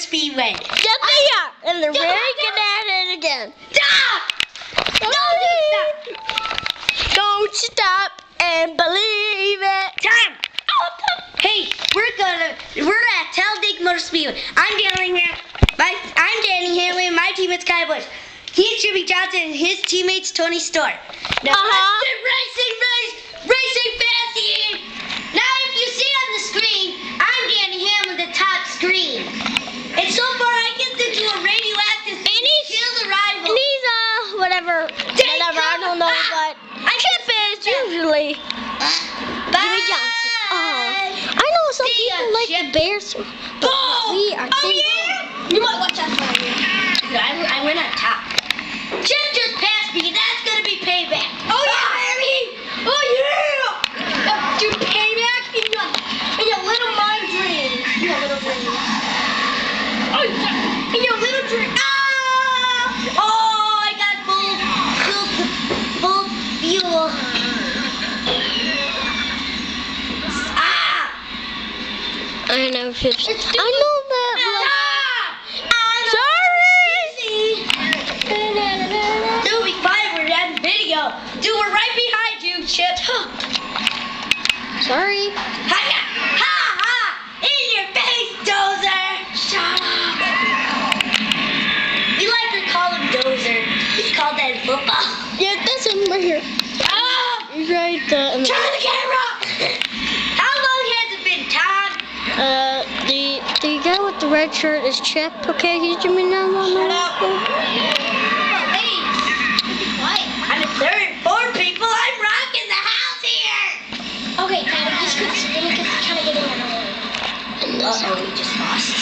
Speedway. Yes, they are. And they're very good at it again. Stop! No, stop! Don't stop and believe it. Time! Hey, we're at Talladega Motor Speedway. I'm Danny Hanley, and my teammate's Kyle Busch. He's Jimmy Johnson, and his teammate's Tony Stewart. Now, let's get racing fancy. Now, if you see on the screen, I'm Danny Hamlin, the top screen. And so far, I get to do a radioactive kill the rival. And he's, whatever, I don't know, but Chip is usually Jimmy Johnson. I know some people like the Bears, but we are yeah? You might watch that for me. I went on top. Chip just passed me. That's gonna be payback. Oh yeah, Harry! Oh yeah! Do payback in your little mind dream. Your little dream. Oh yeah! In your little dream. Ah! Oh, I got full fuel. I know Chip's. I know that. Dude, be quiet, we're in video. Dude, we're right behind you, Chip. Sorry. Hiya! Ha ha! In your face, Dozer! Shut up! You like to call him Dozer. He's called that in football. Yeah, that's him right here. Ah! He's right there. Turn the camera! How long has it been, Tom? The guy with the red shirt is Chip. Okay, he's Jimmy now. Shut up! Hey! I'm in third, four people. I'm rocking the house here. Okay, kind of. Just kind of get in there. Uh-oh, we just lost.